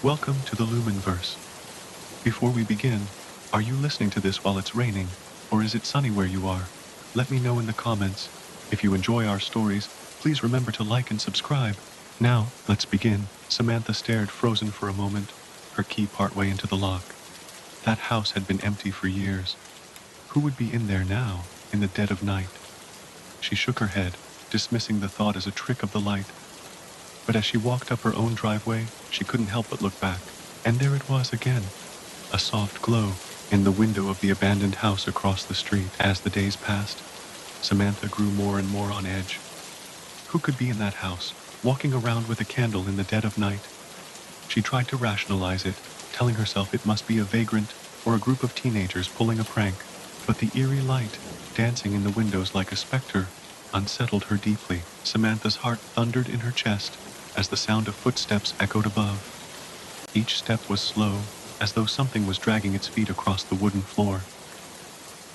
Welcome to the Lumenverse. Before we begin, are you listening to this while it's raining, or is it sunny where you are? Let me know in the comments. If you enjoy our stories, please remember to like and subscribe. Now, let's begin. Samantha stared frozen for a moment, her key partway into the lock. That house had been empty for years. Who would be in there now, in the dead of night? She shook her head, dismissing the thought as a trick of the light. But as she walked up her own driveway, she couldn't help but look back. And there it was again, a soft glow in the window of the abandoned house across the street. As the days passed, Samantha grew more and more on edge. Who could be in that house, walking around with a candle in the dead of night? She tried to rationalize it, telling herself it must be a vagrant or a group of teenagers pulling a prank. But the eerie light, dancing in the windows like a specter, unsettled her deeply. Samantha's heart thundered in her chest as the sound of footsteps echoed above. Each step was slow, as though something was dragging its feet across the wooden floor.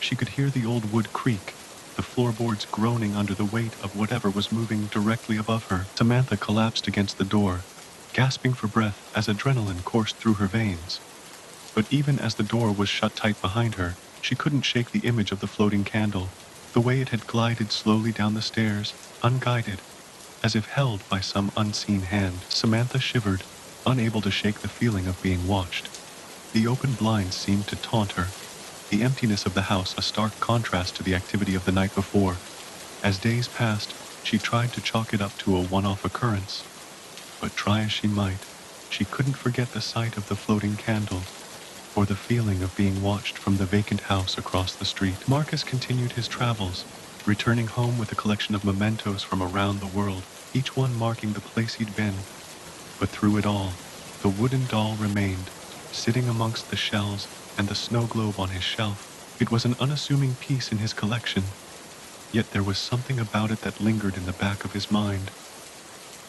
She could hear the old wood creak, the floorboards groaning under the weight of whatever was moving directly above her. Samantha collapsed against the door, gasping for breath as adrenaline coursed through her veins. But even as the door was shut tight behind her, she couldn't shake the image of the floating candle, the way it had glided slowly down the stairs, unguided, as if held by some unseen hand. Samantha shivered, unable to shake the feeling of being watched. The open blinds seemed to taunt her, the emptiness of the house a stark contrast to the activity of the night before. As days passed, she tried to chalk it up to a one-off occurrence. But try as she might, she couldn't forget the sight of the floating candle, or the feeling of being watched from the vacant house across the street. Marcus continued his travels, returning home with a collection of mementos from around the world, each one marking the place he'd been. But through it all, the wooden doll remained, sitting amongst the shells and the snow globe on his shelf. It was an unassuming piece in his collection, yet there was something about it that lingered in the back of his mind.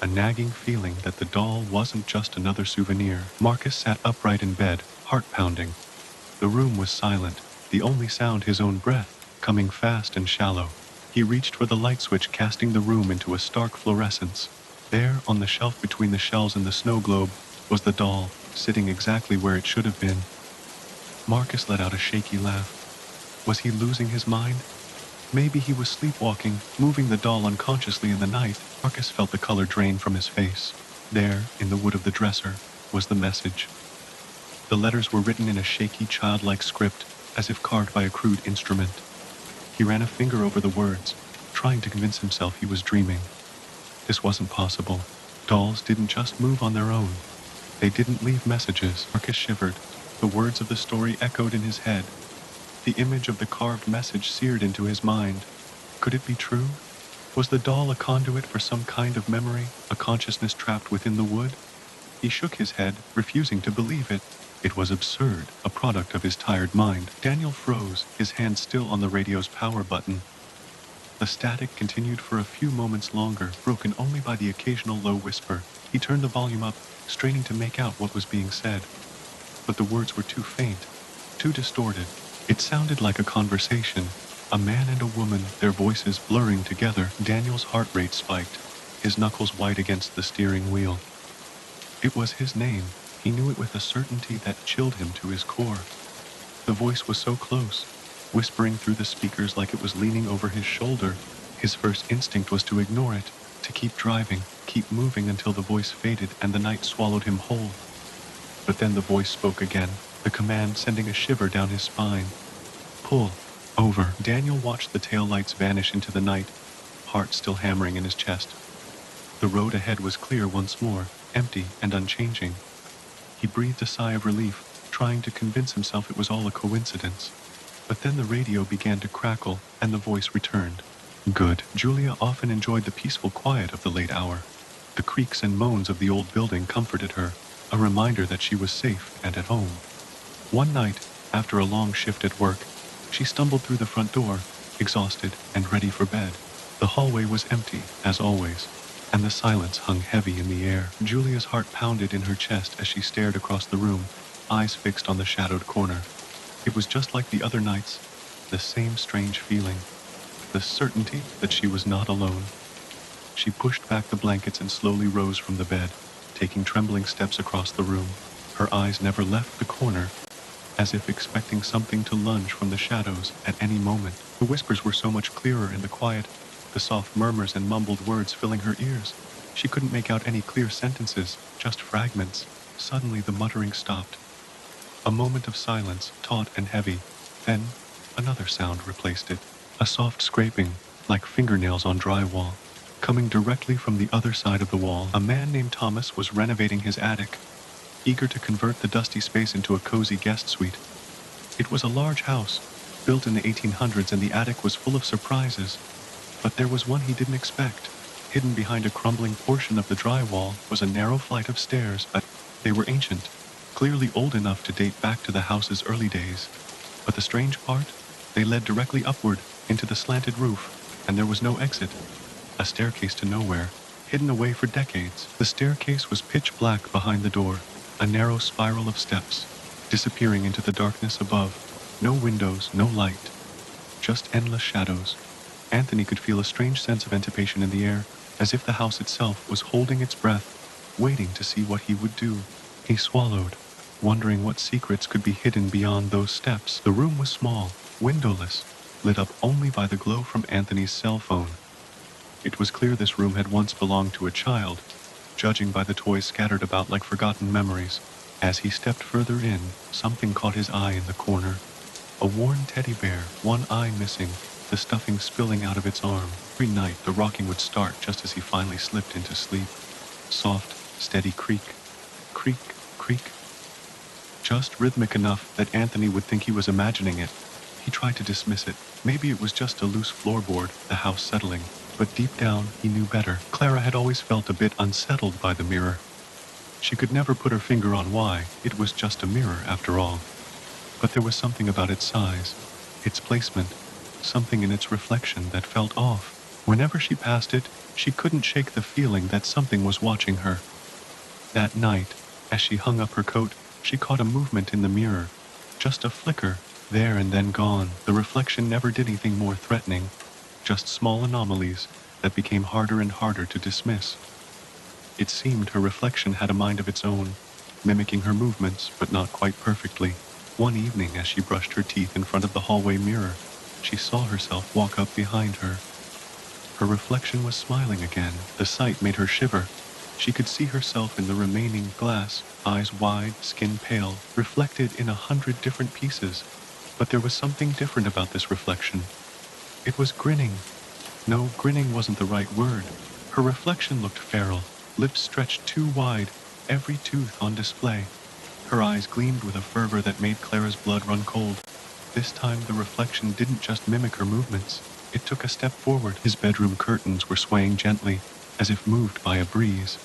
A nagging feeling that the doll wasn't just another souvenir. Marcus sat upright in bed, heart pounding. The room was silent, the only sound his own breath, coming fast and shallow. He reached for the light switch, casting the room into a stark fluorescence. There, on the shelf between the shells and the snow globe, was the doll, sitting exactly where it should have been. Marcus let out a shaky laugh. Was he losing his mind? Maybe he was sleepwalking, moving the doll unconsciously in the night. Marcus felt the color drain from his face. There, in the wood of the dresser, was the message. The letters were written in a shaky, childlike script, as if carved by a crude instrument. He ran a finger over the words, trying to convince himself he was dreaming. This wasn't possible. Dolls didn't just move on their own. They didn't leave messages. Marcus shivered. The words of the story echoed in his head. The image of the carved message seared into his mind. Could it be true? Was the doll a conduit for some kind of memory, a consciousness trapped within the wood? He shook his head, refusing to believe it. It was absurd, a product of his tired mind. Daniel froze, his hand still on the radio's power button. The static continued for a few moments longer, broken only by the occasional low whisper. He turned the volume up, straining to make out what was being said. But the words were too faint, too distorted. It sounded like a conversation, a man and a woman, their voices blurring together. Daniel's heart rate spiked, his knuckles white against the steering wheel. It was his name. He knew it with a certainty that chilled him to his core. The voice was so close, whispering through the speakers like it was leaning over his shoulder. His first instinct was to ignore it, to keep driving, keep moving until the voice faded and the night swallowed him whole. But then the voice spoke again, the command sending a shiver down his spine. Pull over. Daniel watched the taillights vanish into the night, heart still hammering in his chest. The road ahead was clear once more, empty and unchanging. He breathed a sigh of relief, trying to convince himself it was all a coincidence. But then the radio began to crackle, and the voice returned. Good. Julia often enjoyed the peaceful quiet of the late hour. The creaks and moans of the old building comforted her, a reminder that she was safe and at home. One night, after a long shift at work, she stumbled through the front door, exhausted and ready for bed. The hallway was empty, as always, and the silence hung heavy in the air. Julia's heart pounded in her chest as she stared across the room, eyes fixed on the shadowed corner. It was just like the other nights, the same strange feeling, the certainty that she was not alone. She pushed back the blankets and slowly rose from the bed. taking trembling steps across the room. Her eyes never left the corner, as if expecting something to lunge from the shadows at any moment. The whispers were so much clearer in the quiet, the soft murmurs and mumbled words filling her ears. She couldn't make out any clear sentences, just fragments. Suddenly the muttering stopped. A moment of silence, taut and heavy. Then, another sound replaced it. A soft scraping, like fingernails on drywall. Coming directly from the other side of the wall, a man named Thomas was renovating his attic, eager to convert the dusty space into a cozy guest suite. It was a large house, built in the 1800s, and the attic was full of surprises. But there was one he didn't expect. Hidden behind a crumbling portion of the drywall was a narrow flight of stairs. They were ancient, clearly old enough to date back to the house's early days. But the strange part? They led directly upward, into the slanted roof, and there was no exit. A staircase to nowhere, hidden away for decades. The staircase was pitch black behind the door, a narrow spiral of steps, disappearing into the darkness above. No windows, no light, just endless shadows. Anthony could feel a strange sense of anticipation in the air, as if the house itself was holding its breath, waiting to see what he would do. He swallowed, wondering what secrets could be hidden beyond those steps. The room was small, windowless, lit up only by the glow from Anthony's cell phone. It was clear this room had once belonged to a child, judging by the toys scattered about like forgotten memories. As he stepped further in, something caught his eye in the corner. A worn teddy bear, one eye missing, the stuffing spilling out of its arm. Every night the rocking would start just as he finally slipped into sleep. Soft, steady creak, creak, creak. Just rhythmic enough that Anthony would think he was imagining it. He tried to dismiss it. Maybe it was just a loose floorboard, the house settling. But deep down, he knew better. Clara had always felt a bit unsettled by the mirror. She could never put her finger on why. It was just a mirror, after all. But there was something about its size, its placement, something in its reflection that felt off. Whenever she passed it, she couldn't shake the feeling that something was watching her. That night, as she hung up her coat, she caught a movement in the mirror. Just a flicker, there and then gone. The reflection never did anything more threatening, just small anomalies that became harder and harder to dismiss. It seemed her reflection had a mind of its own, mimicking her movements, but not quite perfectly. One evening, as she brushed her teeth in front of the hallway mirror, she saw herself walk up behind her. Her reflection was smiling again. The sight made her shiver. She could see herself in the remaining glass, eyes wide, skin pale, reflected in 100 different pieces. But there was something different about this reflection. It was grinning. No, grinning wasn't the right word. Her reflection looked feral, lips stretched too wide, every tooth on display. Her eyes gleamed with a fervor that made Clara's blood run cold. This time the reflection didn't just mimic her movements. It took a step forward. His bedroom curtains were swaying gently, as if moved by a breeze.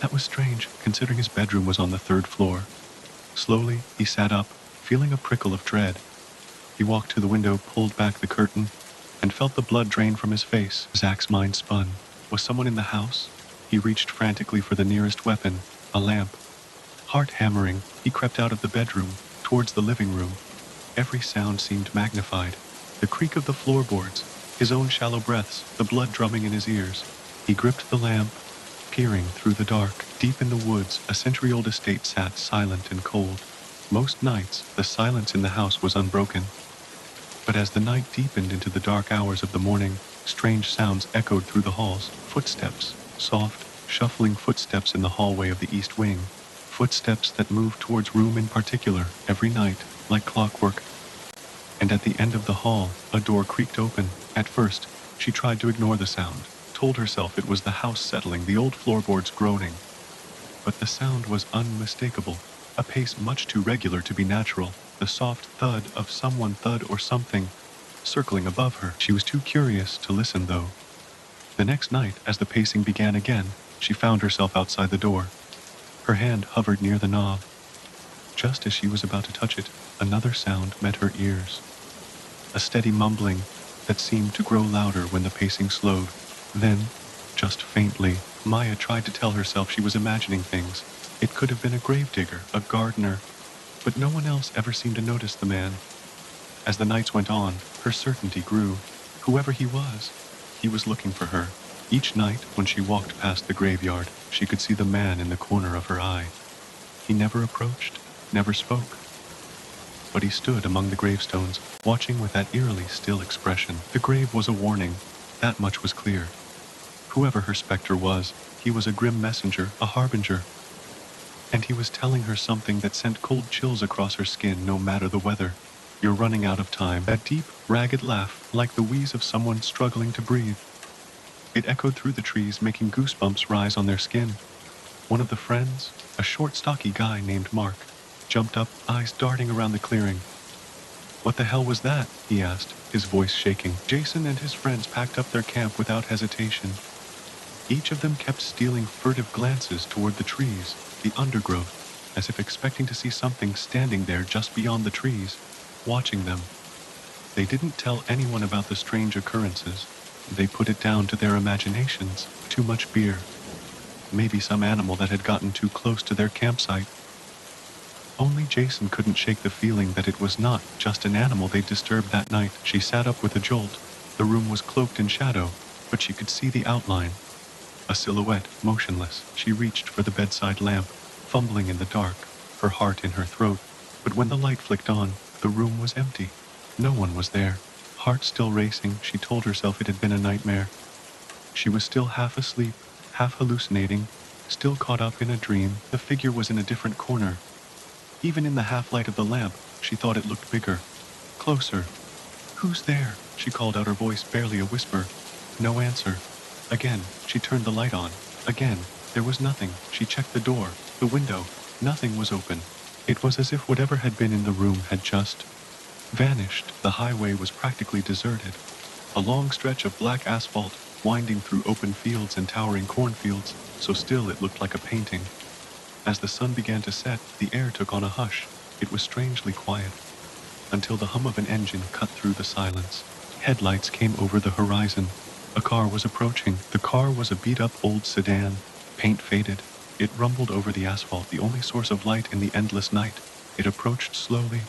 That was strange, considering his bedroom was on the 3rd floor. Slowly, he sat up, feeling a prickle of dread. He walked to the window, pulled back the curtain, and felt the blood drain from his face. Zach's mind spun. Was someone in the house? He reached frantically for the nearest weapon, a lamp. Heart hammering, he crept out of the bedroom, towards the living room. Every sound seemed magnified. The creak of the floorboards, his own shallow breaths, the blood drumming in his ears. He gripped the lamp, peering through the dark. Deep in the woods, a century-old estate sat silent and cold. Most nights, the silence in the house was unbroken. But as the night deepened into the dark hours of the morning, strange sounds echoed through the halls. Footsteps, soft, shuffling footsteps in the hallway of the east wing. Footsteps that moved towards room in particular, every night, like clockwork. And at the end of the hall, a door creaked open. At first, she tried to ignore the sound, told herself it was the house settling, the old floorboards groaning. But the sound was unmistakable, a pace much too regular to be natural, the soft thud of someone, thud or something, circling above her. She was too curious to listen, though. The next night, as the pacing began again, she found herself outside the door. Her hand hovered near the knob. Just as she was about to touch it, another sound met her ears. A steady mumbling that seemed to grow louder when the pacing slowed. Then, just faintly, Maya tried to tell herself she was imagining things. It could have been a gravedigger, a gardener, but no one else ever seemed to notice the man. As the nights went on, her certainty grew. Whoever he was looking for her. Each night, when she walked past the graveyard, She could see the man in the corner of her eye. He never approached, never spoke. But he stood among the gravestones, watching with that eerily still expression. The grave was a warning. That much was clear. Whoever her specter was, he was a grim messenger, a harbinger. And he was telling her something that sent cold chills across her skin no matter the weather. You're running out of time. That deep, ragged laugh, like the wheeze of someone struggling to breathe. It echoed through the trees, making goosebumps rise on their skin. One of the friends, a short, stocky guy named Mark, jumped up, eyes darting around the clearing. What the hell was that? He asked, his voice shaking. Jason and his friends packed up their camp without hesitation. Each of them kept stealing furtive glances toward the trees, the undergrowth, as if expecting to see something standing there just beyond the trees, watching them. They didn't tell anyone about the strange occurrences. They put it down to their imaginations, too much beer. Maybe some animal that had gotten too close to their campsite. Only Jason couldn't shake the feeling that it was not just an animal they'd disturbed that night. She sat up with a jolt. The room was cloaked in shadow, but she could see the outline. A silhouette, motionless. She reached for the bedside lamp, fumbling in the dark, her heart in her throat. But when the light flicked on, the room was empty. No one was there. Heart still racing, she told herself it had been a nightmare. She was still half asleep, half hallucinating, still caught up in a dream. The figure was in a different corner. Even in the half-light of the lamp, she thought it looked bigger. Closer. Who's there? She called out, her voice barely a whisper. No answer. Again, she turned the light on. Again, there was nothing. She checked the door, the window. Nothing was open. It was as if whatever had been in the room had just vanished. The highway was practically deserted. A long stretch of black asphalt, winding through open fields and towering cornfields, so still it looked like a painting. As the sun began to set, the air took on a hush. It was strangely quiet, until the hum of an engine cut through the silence. Headlights came over the horizon. A car was approaching. The car was a beat-up old sedan, paint faded. It rumbled over the asphalt, the only source of light in the endless night. It approached slowly,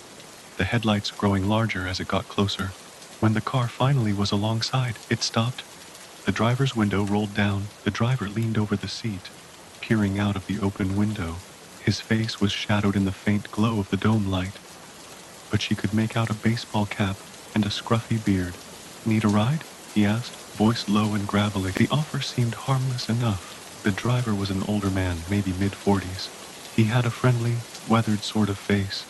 the headlights growing larger as it got closer. When the car finally was alongside, it stopped. The driver's window rolled down. The driver leaned over the seat, peering out of the open window. His face was shadowed in the faint glow of the dome light, but she could make out a baseball cap and a scruffy beard. Need a ride? He asked, voice low and gravelly. The offer seemed harmless enough. The driver was an older man, maybe mid-40s. He had a friendly, weathered sort of face,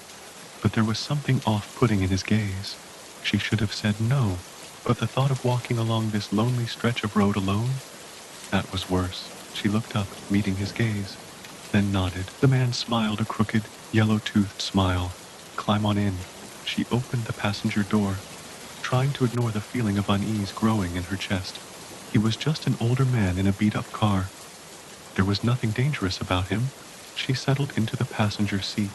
but there was something off-putting in his gaze. She should have said no, but the thought of walking along this lonely stretch of road alone, that was worse. She looked up, meeting his gaze, then nodded. The man smiled, a crooked, yellow-toothed smile. Climb on in. She opened the passenger door, trying to ignore the feeling of unease growing in her chest. He was just an older man in a beat-up car. There was nothing dangerous about him. She settled into the passenger seat,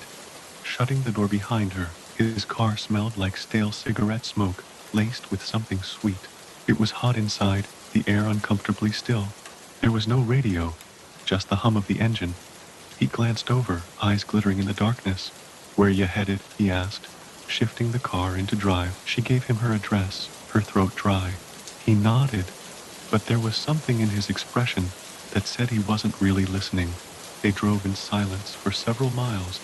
shutting the door behind her. His car smelled like stale cigarette smoke, laced with something sweet. It was hot inside, the air uncomfortably still. There was no radio, just the hum of the engine. He glanced over, eyes glittering in the darkness. Where you headed? He asked, shifting the car into drive. She gave him her address, her throat dry. He nodded, but there was something in his expression that said he wasn't really listening. They drove in silence for several miles,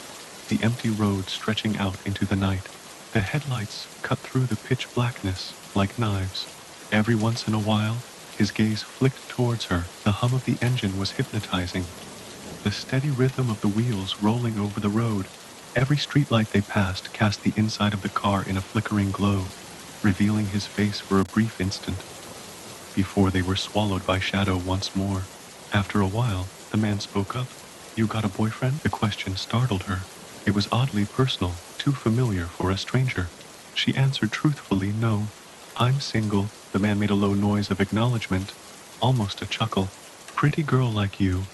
the empty road stretching out into the night. The headlights cut through the pitch blackness like knives. Every once in a while, his gaze flicked towards her. The hum of the engine was hypnotizing. The steady rhythm of the wheels rolling over the road. Every streetlight they passed cast the inside of the car in a flickering glow, revealing his face for a brief instant, before they were swallowed by shadow once more. After a while, the man spoke up. You got a boyfriend? The question startled her. It was oddly personal, too familiar for a stranger. She answered truthfully, no. I'm single. The man made a low noise of acknowledgement, almost a chuckle. Pretty girl like you.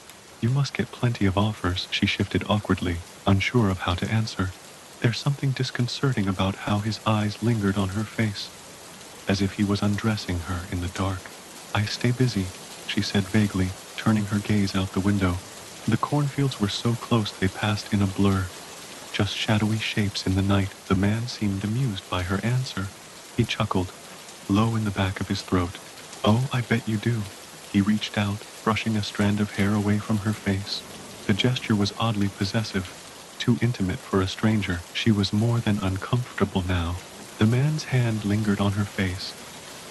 You must get plenty of offers. She shifted awkwardly, unsure of how to answer. There's something disconcerting about how his eyes lingered on her face, as if he was undressing her in the dark. I stay busy, she said vaguely, turning her gaze out the window. The cornfields were so close they passed in a blur, just shadowy shapes in the night. The man seemed amused by her answer. He chuckled, low in the back of his throat. Oh, I bet you do. He reached out, brushing a strand of hair away from her face. The gesture was oddly possessive, too intimate for a stranger. She was more than uncomfortable now. The man's hand lingered on her face,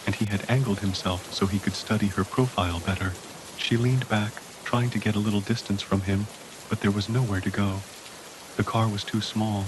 and he had angled himself so he could study her profile better. She leaned back, trying to get a little distance from him, but there was nowhere to go. The car was too small,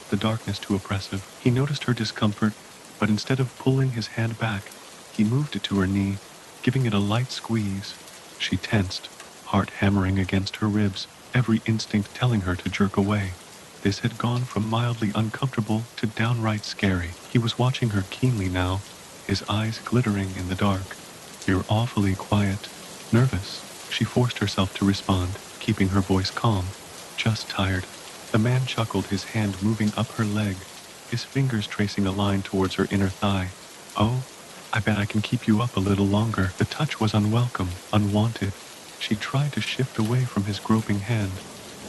the darkness too oppressive. He noticed her discomfort, but instead of pulling his hand back, he moved it to her knee, giving it a light squeeze. She tensed, heart hammering against her ribs, every instinct telling her to jerk away. This had gone from mildly uncomfortable to downright scary. He was watching her keenly now, his eyes glittering in the dark. "You're awfully quiet." Nervous, she forced herself to respond, keeping her voice calm. "Just tired." The man chuckled, his hand moving up her leg, his fingers tracing a line towards her inner thigh. "Oh, I bet I can keep you up a little longer." The touch was unwelcome, unwanted. She tried to shift away from his groping hand,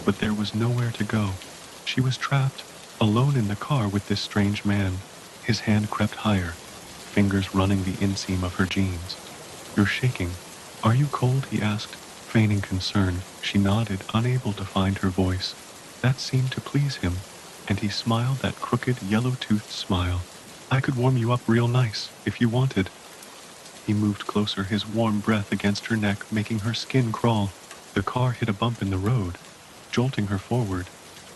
but there was nowhere to go. She was trapped, alone in the car with this strange man. His hand crept higher, fingers running the inseam of her jeans. "You're shaking. Are you cold?" he asked, feigning concern. She nodded, unable to find her voice. That seemed to please him, and he smiled that crooked, yellow-toothed smile. "I could warm you up real nice, if you wanted." He moved closer, his warm breath against her neck, making her skin crawl. The car hit a bump in the road, jolting her forward,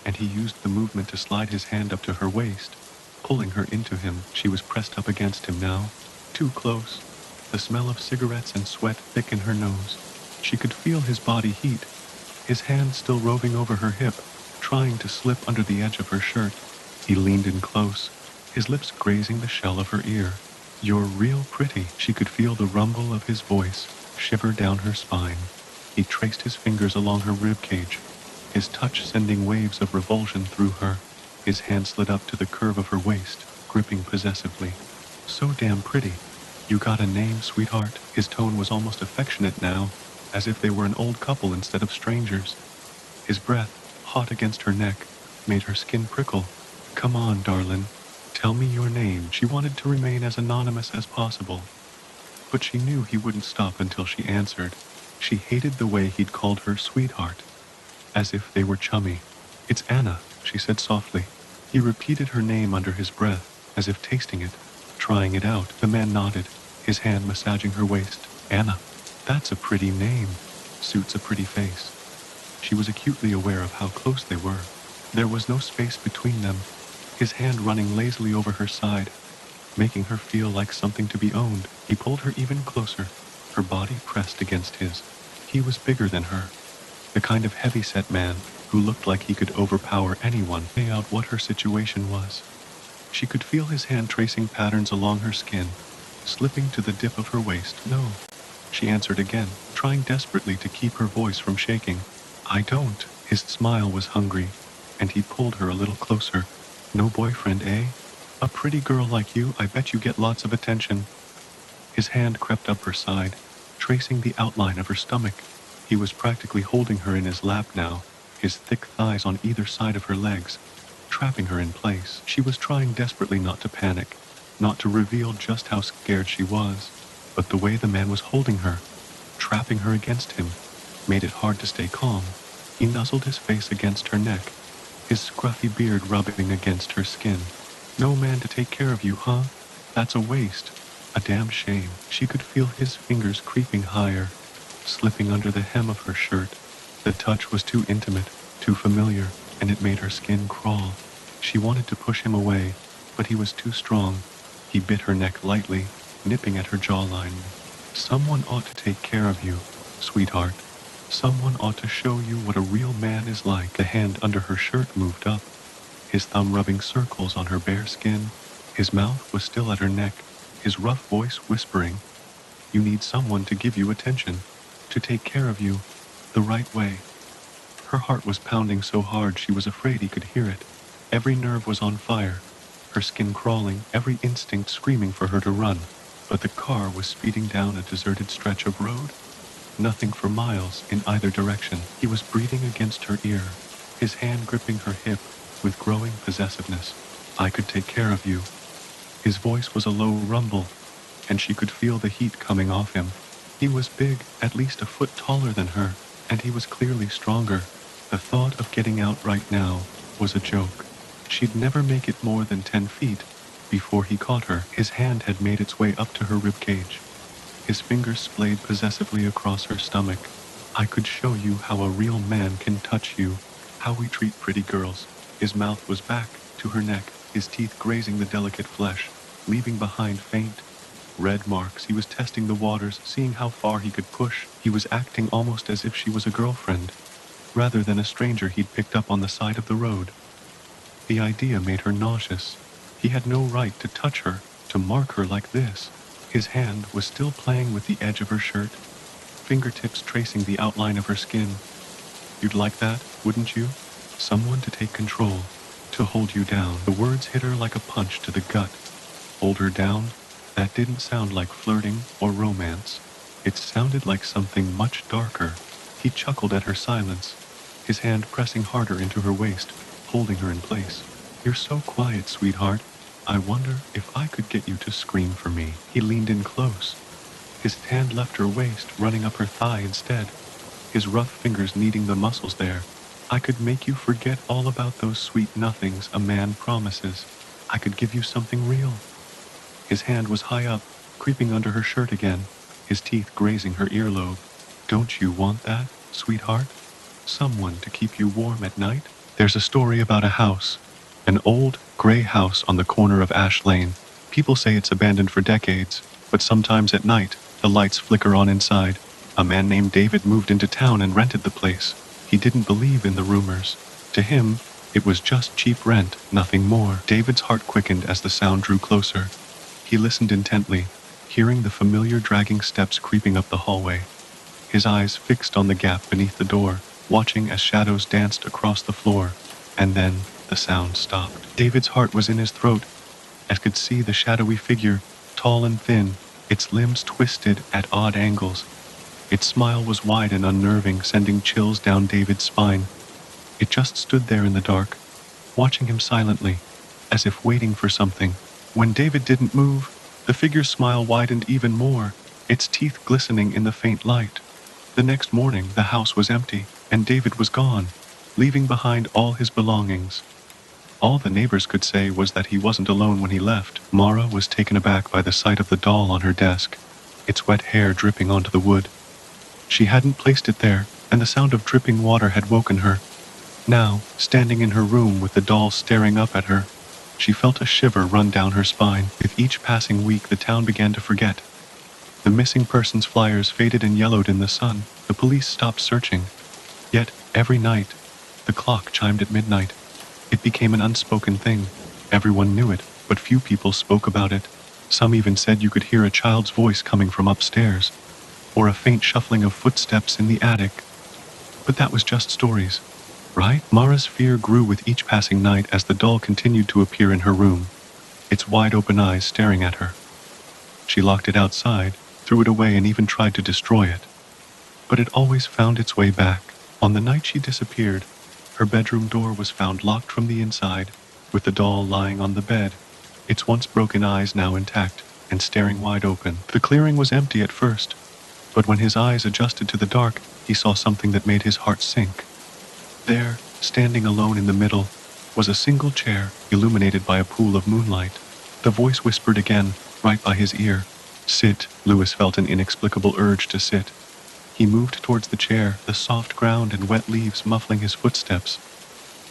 and he used the movement to slide his hand up to her waist, pulling her into him. She was pressed up against him now, too close, the smell of cigarettes and sweat thick in her nose. She could feel his body heat, his hand still roving over her hip, trying to slip under the edge of her shirt. He leaned in close, his lips grazing the shell of her ear. "You're real pretty." She could feel the rumble of his voice shiver down her spine. He traced his fingers along her ribcage, his touch sending waves of revulsion through her. His hand slid up to the curve of her waist, gripping possessively. "So damn pretty. You got a name, sweetheart?" His tone was almost affectionate now, as if they were an old couple instead of strangers. His breath, hot against her neck, made her skin prickle. "Come on, darling. Tell me your name." She wanted to remain as anonymous as possible, but she knew he wouldn't stop until she answered. She hated the way he'd called her sweetheart, as if they were chummy. "It's Anna," she said softly. He repeated her name under his breath, as if tasting it, trying it out. The man nodded, his hand massaging her waist. "Anna. That's a pretty name. Suits a pretty face." She was acutely aware of how close they were. There was no space between them, his hand running lazily over her side, making her feel like something to be owned. He pulled her even closer, her body pressed against his. He was bigger than her, the kind of heavy-set man who looked like he could overpower anyone. Lay out what her situation was. She could feel his hand tracing patterns along her skin, slipping to the dip of her waist. "No," she answered again, trying desperately to keep her voice from shaking. "I don't." His smile was hungry, and he pulled her a little closer. "No boyfriend, eh? A pretty girl like you, I bet you get lots of attention." His hand crept up her side, tracing the outline of her stomach. He was practically holding her in his lap now, his thick thighs on either side of her legs, trapping her in place. She was trying desperately not to panic, not to reveal just how scared she was, but the way the man was holding her, trapping her against him, made it hard to stay calm. He nuzzled his face against her neck, his scruffy beard rubbing against her skin. "No man to take care of you, huh? That's a waste. A damn shame." She could feel his fingers creeping higher, slipping under the hem of her shirt. The touch was too intimate, too familiar, and it made her skin crawl. She wanted to push him away, but he was too strong. He bit her neck lightly, nipping at her jawline. "Someone ought to take care of you, sweetheart. Someone ought to show you what a real man is like." The hand under her shirt moved up, his thumb rubbing circles on her bare skin. His mouth was still at her neck, his rough voice whispering, "You need someone to give you attention, to take care of you, the right way." Her heart was pounding so hard she was afraid he could hear it. Every nerve was on fire, her skin crawling, every instinct screaming for her to run. But the car was speeding down a deserted stretch of road, nothing for miles in either direction. He was breathing against her ear, his hand gripping her hip with growing possessiveness. "I could take care of you." His voice was a low rumble, and she could feel the heat coming off him. He was big, at least a foot taller than her, and he was clearly stronger. The thought of getting out right now was a joke. She'd never make it more than 10 feet before he caught her. His hand had made its way up to her ribcage. His fingers splayed possessively across her stomach. I could show you how a real man can touch you, how we treat pretty girls. His mouth was back to her neck, his teeth grazing the delicate flesh, leaving behind faint red marks. He was testing the waters, seeing how far he could push. He was acting almost as if she was a girlfriend, rather than a stranger he'd picked up on the side of the road. The idea made her nauseous. He had no right to touch her, to mark her like this. His hand was still playing with the edge of her shirt, fingertips tracing the outline of her skin. You'd like that, wouldn't you? Someone to take control, to hold you down. The words hit her like a punch to the gut. Hold her down? That didn't sound like flirting or romance. It sounded like something much darker. He chuckled at her silence, his hand pressing harder into her waist, holding her in place. You're so quiet, sweetheart. I wonder if I could get you to scream for me. He leaned in close. His hand left her waist, running up her thigh instead, his rough fingers kneading the muscles there. I could make you forget all about those sweet nothings a man promises. I could give you something real. His hand was high up, creeping under her shirt again, his teeth grazing her earlobe. Don't you want that, sweetheart? Someone to keep you warm at night? There's a story about a house, an old, gray house on the corner of Ash Lane. People say it's abandoned for decades, but sometimes at night, the lights flicker on inside. A man named David moved into town and rented the place. He didn't believe in the rumors. To him, it was just cheap rent, nothing more. David's heart quickened as the sound drew closer. He listened intently, hearing the familiar dragging steps creeping up the hallway. His eyes fixed on the gap beneath the door, watching as shadows danced across the floor. And then, the sound stopped. David's heart was in his throat, as could see the shadowy figure, tall and thin, its limbs twisted at odd angles. Its smile was wide and unnerving, sending chills down David's spine. It just stood there in the dark, watching him silently, as if waiting for something. When David didn't move, the figure's smile widened even more, its teeth glistening in the faint light. The next morning, the house was empty, and David was gone, leaving behind all his belongings. All the neighbors could say was that he wasn't alone when he left. Mara was taken aback by the sight of the doll on her desk, its wet hair dripping onto the wood. She hadn't placed it there, and the sound of dripping water had woken her. Now, standing in her room with the doll staring up at her, she felt a shiver run down her spine. With each passing week, the town began to forget. The missing persons flyers faded and yellowed in the sun. The police stopped searching. Yet, every night, the clock chimed at midnight. It became an unspoken thing. Everyone knew it, but few people spoke about it. Some even said you could hear a child's voice coming from upstairs, or a faint shuffling of footsteps in the attic. But that was just stories, right? Mara's fear grew with each passing night as the doll continued to appear in her room, its wide-open eyes staring at her. She locked it outside, threw it away, and even tried to destroy it. But it always found its way back. On the night she disappeared, her bedroom door was found locked from the inside, with the doll lying on the bed, its once broken eyes now intact and staring wide open. The clearing was empty at first, but when his eyes adjusted to the dark, he saw something that made his heart sink. There, standing alone in the middle, was a single chair illuminated by a pool of moonlight. The voice whispered again, right by his ear. Sit. Lewis felt an inexplicable urge to sit. He moved towards the chair, the soft ground and wet leaves muffling his footsteps.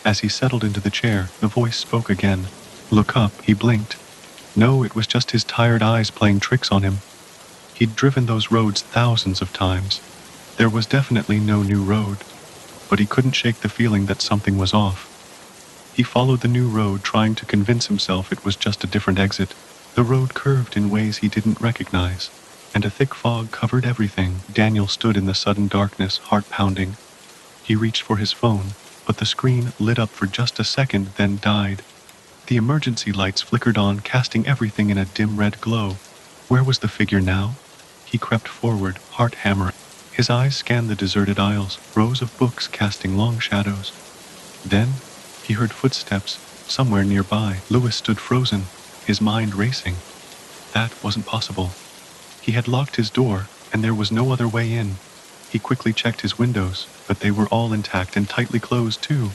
As he settled into the chair, the voice spoke again. Look up. He blinked. No, it was just his tired eyes playing tricks on him. He'd driven those roads thousands of times. There was definitely no new road, but he couldn't shake the feeling that something was off. He followed the new road, trying to convince himself it was just a different exit. The road curved in ways he didn't recognize, and a thick fog covered everything. Daniel stood in the sudden darkness, heart pounding. He reached for his phone, but the screen lit up for just a second, then died. The emergency lights flickered on, casting everything in a dim red glow. Where was the figure now? He crept forward, heart hammering. His eyes scanned the deserted aisles, rows of books casting long shadows. Then, he heard footsteps, somewhere nearby. Lewis stood frozen, his mind racing. That wasn't possible. He had locked his door, and there was no other way in. He quickly checked his windows, but they were all intact and tightly closed too.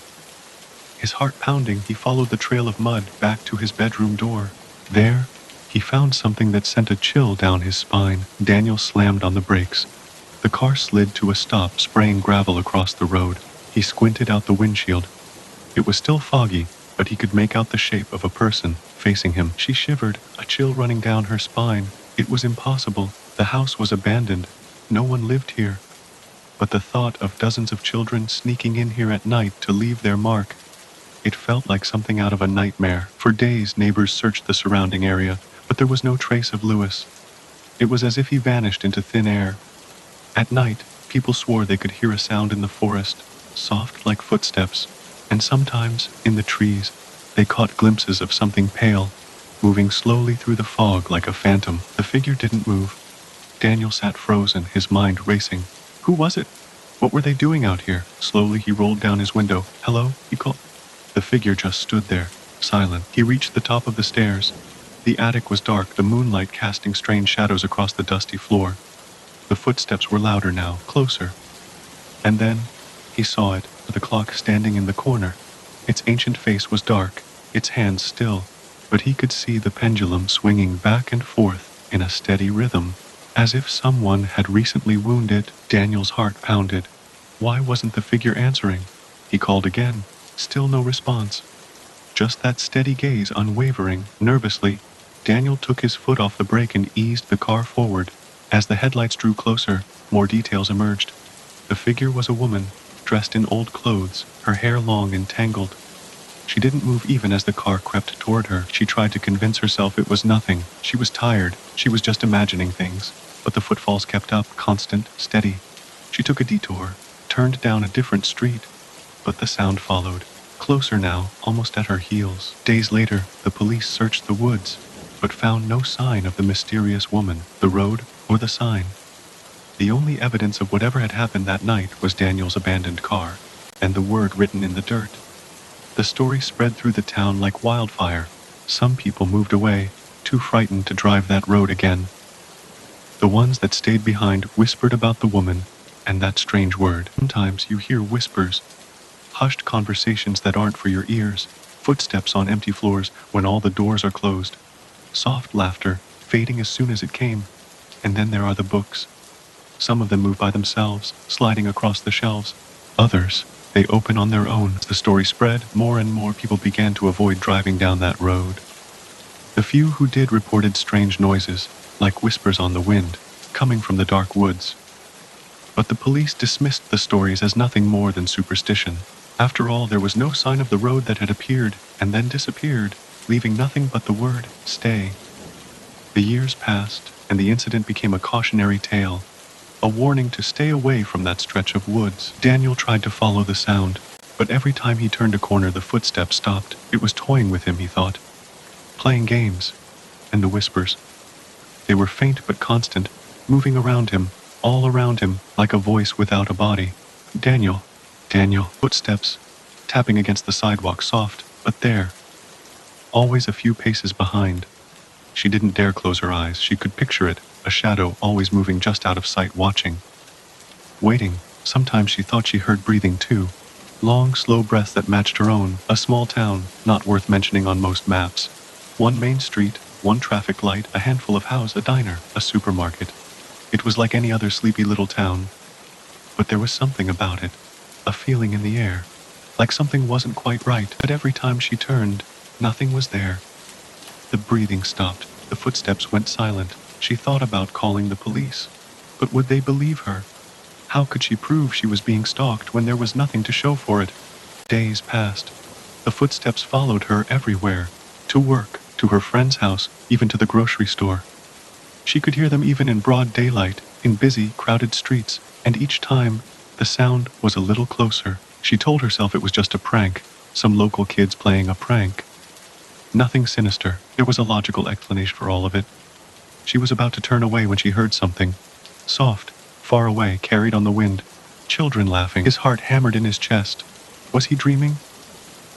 His heart pounding, he followed the trail of mud back to his bedroom door. There, he found something that sent a chill down his spine. Daniel slammed on the brakes. The car slid to a stop, spraying gravel across the road. He squinted out the windshield. It was still foggy, but he could make out the shape of a person facing him. She shivered, a chill running down her spine. It was impossible. The house was abandoned. No one lived here. But the thought of dozens of children sneaking in here at night to leave their mark, it felt like something out of a nightmare. For days, neighbors searched the surrounding area, but there was no trace of Lewis. It was as if he vanished into thin air. At night, people swore they could hear a sound in the forest, soft like footsteps, and sometimes, in the trees, they caught glimpses of something pale, moving slowly through the fog like a phantom. The figure didn't move. Daniel sat frozen, his mind racing. Who was it? What were they doing out here? Slowly he rolled down his window. Hello? He called. The figure just stood there, silent. He reached the top of the stairs. The attic was dark, the moonlight casting strange shadows across the dusty floor. The footsteps were louder now, closer. And then, he saw it, the clock standing in the corner. Its ancient face was dark, its hands still, but he could see the pendulum swinging back and forth in a steady rhythm, as if someone had recently wounded. Daniel's heart pounded. Why wasn't the figure answering? He called again. Still no response. Just that steady gaze, unwavering. Nervously, Daniel took his foot off the brake and eased the car forward. As the headlights drew closer, more details emerged. The figure was a woman, dressed in old clothes, her hair long and tangled. She didn't move even as the car crept toward her. She tried to convince herself it was nothing. She was tired. She was just imagining things. But the footfalls kept up, constant, steady. She took a detour, turned down a different street. But the sound followed, closer now, almost at her heels. Days later, the police searched the woods, but found no sign of the mysterious woman, the road, or the sign. The only evidence of whatever had happened that night was Daniel's abandoned car, and the word written in the dirt. The story spread through the town like wildfire. Some people moved away, too frightened to drive that road again. The ones that stayed behind whispered about the woman, and that strange word. Sometimes you hear whispers, hushed conversations that aren't for your ears, footsteps on empty floors when all the doors are closed, soft laughter fading as soon as it came, and then there are the books. Some of them move by themselves, sliding across the shelves. Others, they open on their own. As the story spread, more and more people began to avoid driving down that road. The few who did reported strange noises, like whispers on the wind, coming from the dark woods. But the police dismissed the stories as nothing more than superstition. After all, there was no sign of the road that had appeared and then disappeared, leaving nothing but the word, stay. The years passed, and the incident became a cautionary tale, a warning to stay away from that stretch of woods. Daniel tried to follow the sound, but every time he turned a corner the footsteps stopped. It was toying with him, he thought. Playing games. And the whispers. They were faint but constant, moving around him, all around him, like a voice without a body. Daniel. Footsteps, tapping against the sidewalk, soft, but there. Always a few paces behind. She didn't dare close her eyes. She could picture it, a shadow always moving just out of sight, watching. Waiting. Sometimes she thought she heard breathing too. Long, slow breaths that matched her own. A small town, not worth mentioning on most maps. One main street, one traffic light, a handful of houses, a diner, a supermarket. It was like any other sleepy little town. But there was something about it. A feeling in the air. Like something wasn't quite right. But every time she turned, nothing was there. The breathing stopped. The footsteps went silent. She thought about calling the police. But would they believe her? How could she prove she was being stalked when there was nothing to show for it? Days passed. The footsteps followed her everywhere. To work, to her friend's house, even to the grocery store. She could hear them even in broad daylight, in busy, crowded streets, and each time, the sound was a little closer. She told herself it was just a prank, some local kids playing a prank. Nothing sinister. There was a logical explanation for all of it. She was about to turn away when she heard something. Soft, far away, carried on the wind. Children laughing. His heart hammered in his chest. Was he dreaming?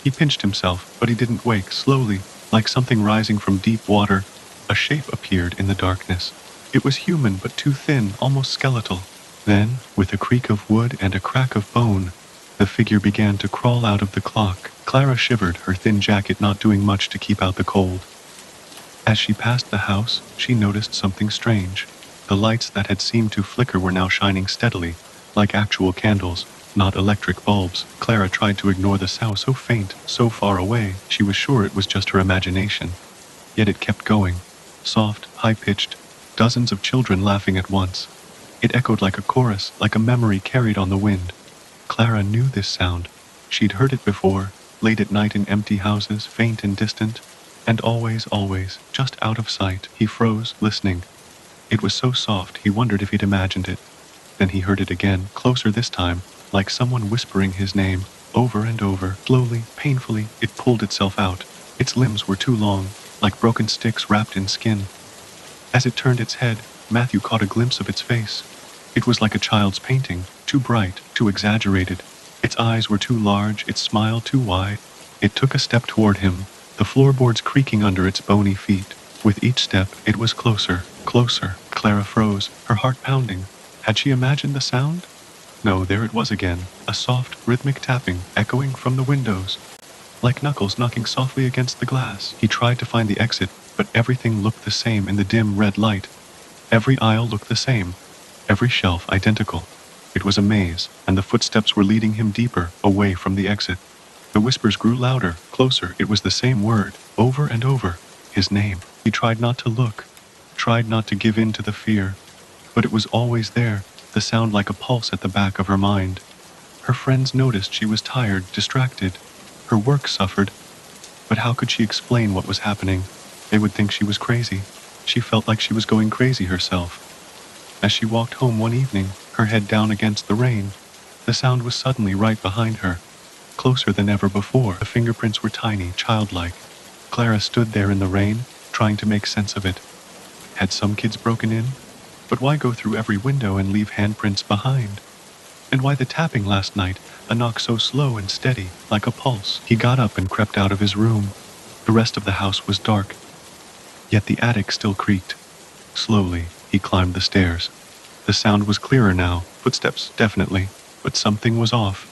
He pinched himself, but he didn't wake. Slowly, like something rising from deep water, a shape appeared in the darkness. It was human but too thin, almost skeletal. Then, with a creak of wood and a crack of bone, the figure began to crawl out of the clock. Clara shivered, her thin jacket not doing much to keep out the cold. As she passed the house, she noticed something strange. The lights that had seemed to flicker were now shining steadily, like actual candles, not electric bulbs. Clara tried to ignore the sound, so faint, so far away, she was sure it was just her imagination. Yet it kept going, soft, high-pitched, dozens of children laughing at once. It echoed like a chorus, like a memory carried on the wind. Clara knew this sound. She'd heard it before, late at night in empty houses, faint and distant, and always, just out of sight. He froze, listening. It was so soft, he wondered if he'd imagined it. Then he heard it again, closer this time, like someone whispering his name, over and over. Slowly, painfully, it pulled itself out. Its limbs were too long, like broken sticks wrapped in skin. As it turned its head, Matthew caught a glimpse of its face. It was like a child's painting, too bright, too exaggerated. Its eyes were too large, its smile too wide. It took a step toward him, the floorboards creaking under its bony feet. With each step, it was closer, closer. Clara froze, her heart pounding. Had she imagined the sound? No, there it was again, a soft, rhythmic tapping, echoing from the windows, like knuckles knocking softly against the glass. He tried to find the exit, but everything looked the same in the dim red light. Every aisle looked the same, every shelf identical. It was a maze, and the footsteps were leading him deeper, away from the exit. The whispers grew louder, closer. It was the same word, over and over, his name. He tried not to look, tried not to give in to the fear, but it was always there, the sound like a pulse at the back of her mind. Her friends noticed she was tired, distracted. Her work suffered, but how could she explain what was happening? They would think she was crazy. She felt like she was going crazy herself. As she walked home one evening, her head down against the rain, the sound was suddenly right behind her, closer than ever before. The fingerprints were tiny, childlike. Clara stood there in the rain, trying to make sense of it. Had some kids broken in? But why go through every window and leave handprints behind? And why the tapping last night, a knock so slow and steady, like a pulse? He got up and crept out of his room. The rest of the house was dark, yet the attic still creaked. Slowly, he climbed the stairs. The sound was clearer now, footsteps, definitely, but something was off.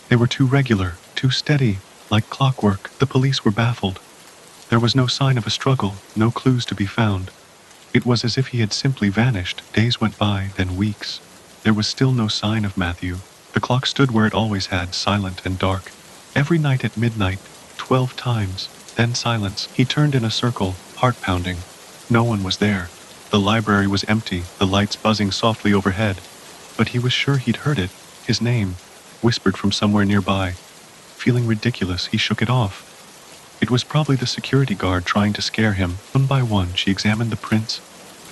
They were too regular, too steady, like clockwork. The police were baffled. There was no sign of a struggle, no clues to be found. It was as if he had simply vanished. Days went by, then weeks. There was still no sign of Matthew. The clock stood where it always had, silent and dark. Every night at midnight, 12 times, then silence. He turned in a circle, heart pounding. No one was there. The library was empty, the lights buzzing softly overhead. But he was sure he'd heard it, his name, whispered from somewhere nearby. Feeling ridiculous, he shook it off. It was probably the security guard trying to scare him. One by one, she examined the prints.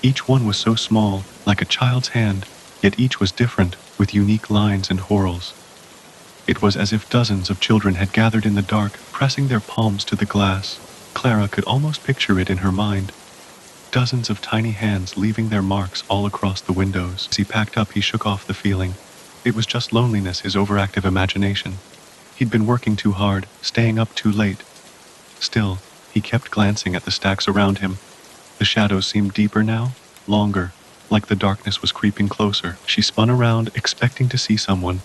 Each one was so small, like a child's hand, yet each was different, with unique lines and whorls. It was as if dozens of children had gathered in the dark, pressing their palms to the glass. Clara could almost picture it in her mind. Dozens of tiny hands leaving their marks all across the windows. As he packed up, he shook off the feeling. It was just loneliness, his overactive imagination. He'd been working too hard, staying up too late. Still, he kept glancing at the stacks around him. The shadows seemed deeper now, longer, like the darkness was creeping closer. She spun around, expecting to see someone,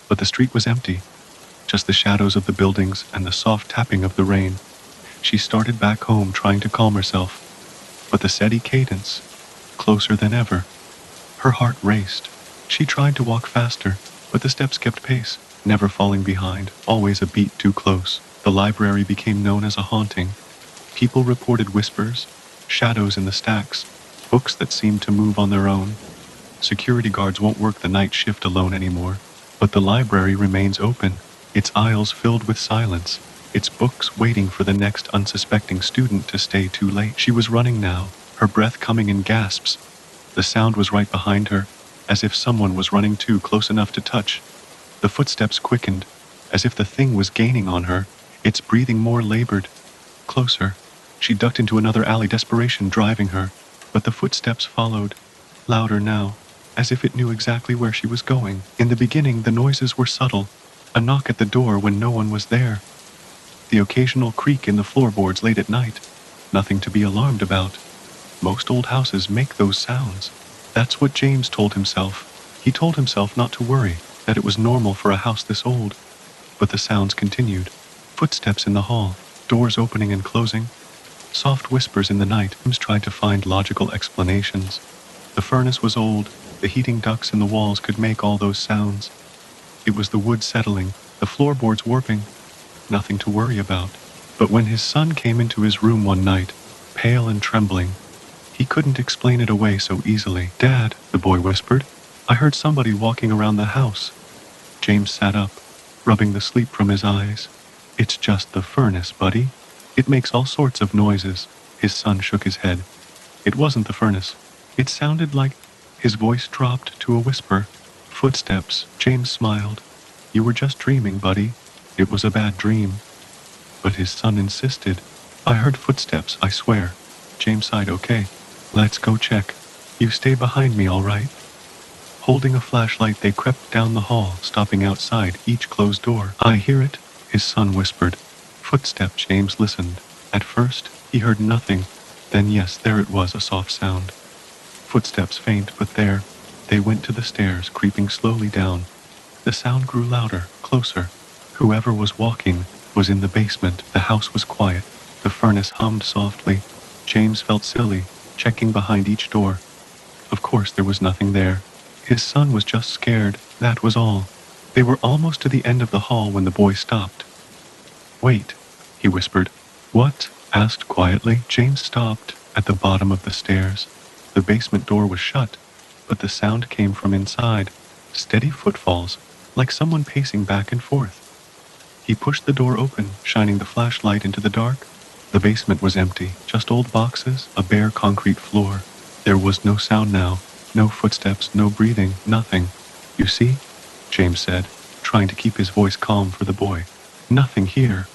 but the street was empty. Just the shadows of the buildings and the soft tapping of the rain. She started back home, trying to calm herself. But the steady cadence, closer than ever. Her heart raced. She tried to walk faster, but the steps kept pace, never falling behind, always a beat too close. The library became known as a haunting. People reported whispers, shadows in the stacks, books that seemed to move on their own. Security guards won't work the night shift alone anymore. But the library remains open, its aisles filled with silence, its books waiting for the next unsuspecting student to stay too late. She was running now, her breath coming in gasps. The sound was right behind her, as if someone was running too close enough to touch. The footsteps quickened, as if the thing was gaining on her, its breathing more labored. Closer. She ducked into another alley, desperation driving her, but the footsteps followed, louder now, as if it knew exactly where she was going. In the beginning, the noises were subtle, a knock at the door when no one was there. The occasional creak in the floorboards late at night, nothing to be alarmed about. Most old houses make those sounds. That's what James told himself. He told himself not to worry, that it was normal for a house this old. But the sounds continued. Footsteps in the hall, doors opening and closing, soft whispers in the night. James tried to find logical explanations. The furnace was old, the heating ducts in the walls could make all those sounds. It was the wood settling, the floorboards warping. Nothing to worry about. But when his son came into his room one night, pale and trembling, he couldn't explain it away so easily. "Dad," the boy whispered, "I heard somebody walking around the house." James sat up, rubbing the sleep from his eyes. "It's just the furnace, buddy. It makes all sorts of noises." His son shook his head. "It wasn't the furnace. It sounded like..." His voice dropped to a whisper. "Footsteps." James smiled. "You were just dreaming, buddy. It was a bad dream." But his son insisted. "I heard footsteps, I swear." James sighed. "Okay, let's go check. You stay behind me, all right?" Holding a flashlight, they crept down the hall, stopping outside each closed door. "I hear it," his son whispered. Footsteps. James listened. At first, he heard nothing. Then yes, there it was, a soft sound. Footsteps, faint but there. They went to the stairs, creeping slowly down. The sound grew louder, closer. Whoever was walking was in the basement. The house was quiet. The furnace hummed softly. James felt silly, checking behind each door. Of course there was nothing there. His son was just scared, that was all. They were almost to the end of the hall when the boy stopped. "Wait," he whispered. "What?" asked quietly. James stopped at the bottom of the stairs. The basement door was shut, but the sound came from inside. Steady footfalls, like someone pacing back and forth. He pushed the door open, shining the flashlight into the dark. The basement was empty, just old boxes, a bare concrete floor. There was no sound now, no footsteps, no breathing, nothing. "You see?" James said, trying to keep his voice calm for the boy. "Nothing here."